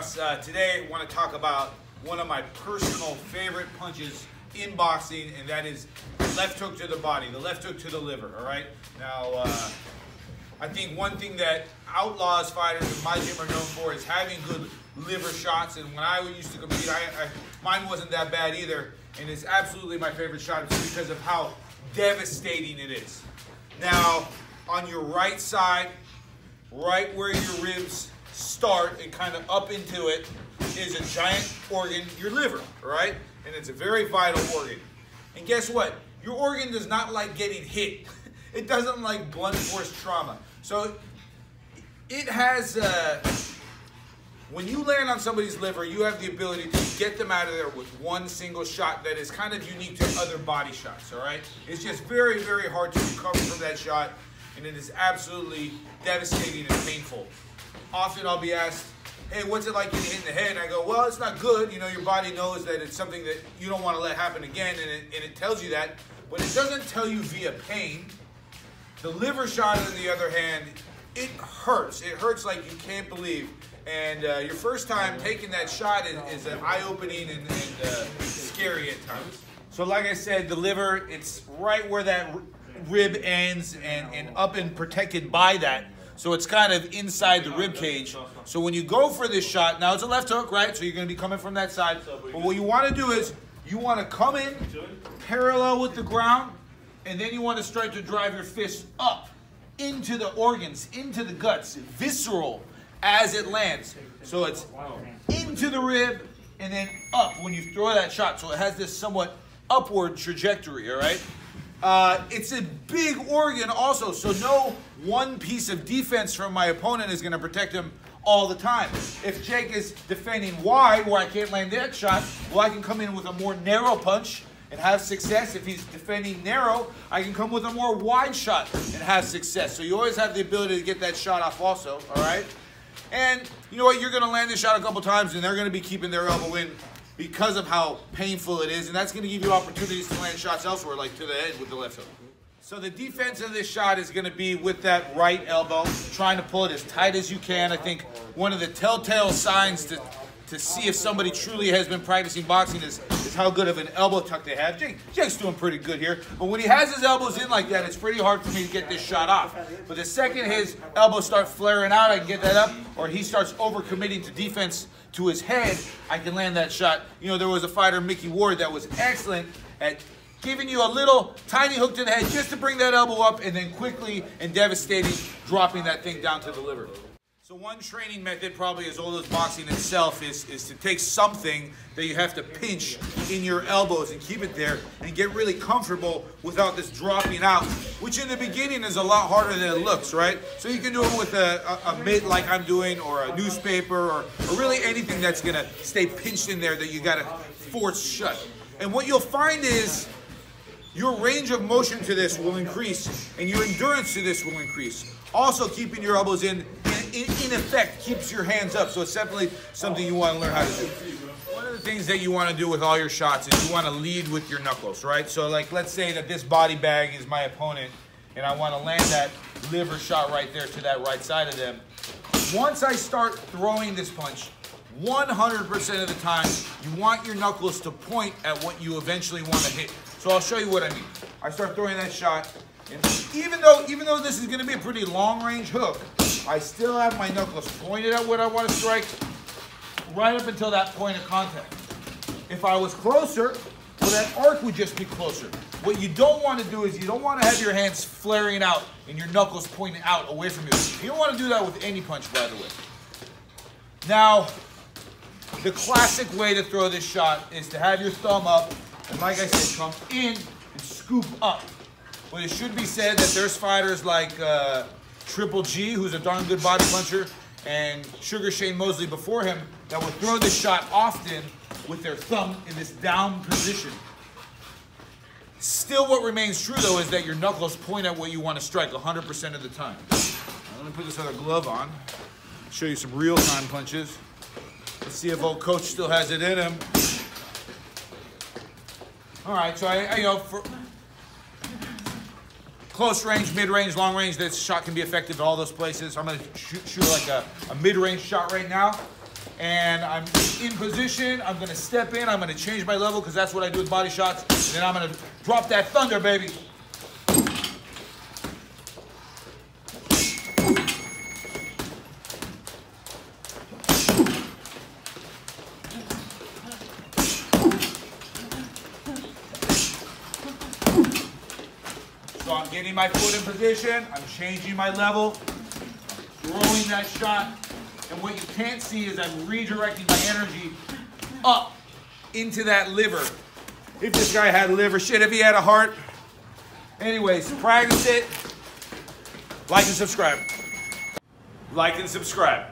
Krause. Today I want to talk about one of my personal favorite punches in boxing, and that is left hook to the body, the left hook to the liver, all right? Now, I think one thing that Outlaws fighters in my gym are known for is having good liver shots, and when I used to compete, mine wasn't that bad either, and it's absolutely my favorite shot because of how devastating it is. Now, on your right side, right where your ribs start and kind of up into it is a giant organ, your liver, all right? And it's a very vital organ. And guess what? Your organ does not like getting hit. It doesn't like blunt force trauma. So it has, when you land on somebody's liver, you have the ability to get them out of there with one single shot that is kind of unique to other body shots, all right? It's just very, very hard to recover from that shot, and it is absolutely devastating and painful. Often I'll be asked, hey, what's it like getting hit in the head? And I go, well, it's not good. You know, your body knows that it's something that you don't want to let happen again, and it tells you that. But it doesn't tell you via pain. The liver shot, on the other hand, it hurts. It hurts like you can't believe. And your first time taking that shot is an eye-opening and scary at times. So like I said, the liver, it's right where that rib ends and up and protected by that. So it's kind of inside the rib cage. So when you go for this shot, now it's a left hook, right? So you're going to be coming from that side. But what you want to do is you want to come in parallel with the ground, and then you want to start to drive your fist up into the organs, into the guts, visceral as it lands. So it's into the rib and then up when you throw that shot. So it has this somewhat upward trajectory, all right? It's a big organ also, so no one piece of defense from my opponent is going to protect him all the time. If Jake is defending wide, where I can't land that shot, well, I can come in with a more narrow punch and have success. If he's defending narrow, I can come with a more wide shot and have success. So you always have the ability to get that shot off also, all right? And you know what? You're going to land this shot a couple times, and they're going to be keeping their elbow in because of how painful it is, and that's going to give you opportunities to land shots elsewhere, like to the head with the left hook. So the defense of this shot is going to be with that right elbow, trying to pull it as tight as you can. I think one of the telltale signs to see if somebody truly has been practicing boxing is how good of an elbow tuck they have. Jake's doing pretty good here, but when he has his elbows in like that, it's pretty hard for me to get this shot off. But the second his elbows start flaring out, I can get that up, or he starts overcommitting to defense to his head, I can land that shot. You know, there was a fighter, Micky that was excellent at giving you a little tiny hook to the head just to bring that elbow up, and then quickly and devastating dropping that thing down to the liver. So one training method, probably as old as boxing itself, is to take something that you have to pinch in your elbows and keep it there and get really comfortable without this dropping out, which in the beginning is a lot harder than it looks, right? So you can do it with a mitt like I'm doing, or a newspaper, or really anything that's gonna stay pinched in there that you gotta force shut. And what you'll find is your range of motion to this will increase, and your endurance to this will increase. Also, keeping your elbows in effect, keeps your hands up, so it's definitely something you want to learn how to do. One of the things that you want to do with all your shots is you want to lead with your knuckles, right? So like, let's say that this body bag is my opponent, and I want to land that liver shot right there to that right side of them. Once I start throwing this punch, 100% of the time, you want your knuckles to point at what you eventually want to hit. So I'll show you what I mean. I start throwing that shot, and even though this is going to be a pretty long-range hook, I still have my knuckles pointed at what I want to strike right up until that point of contact. If I was closer, well, that arc would just be closer. What you don't want to do is you don't want to have your hands flaring out and your knuckles pointing out away from you. You don't want to do that with any punch, by the way. Now, the classic way to throw this shot is to have your thumb up, and like I said, come in and scoop up. But it should be said that there's fighters like Triple G, who's a darn good body puncher, and Sugar Shane Mosley before him, that will throw this shot often with their thumb in this down position. Still, what remains true though is that your knuckles point at what you want to strike 100% of the time. Now, let me put this other glove on, show you some real-time punches. Let's see if old coach still has it in him. All right, so you know, for close range, mid-range, long range, this shot can be effective at all those places. I'm going to shoot like a mid-range shot right now. and I'm in position. I'm gonna step in, I'm gonna change my level because that's what I do with body shots. And then I'm gonna drop that thunder, baby. So I'm getting my foot in position, I'm changing my level, throwing that shot, and what you can't see is I'm redirecting my energy up into that liver. If this guy had liver, shit, if he had a heart. Anyways, practice it. Like and subscribe. Like and subscribe.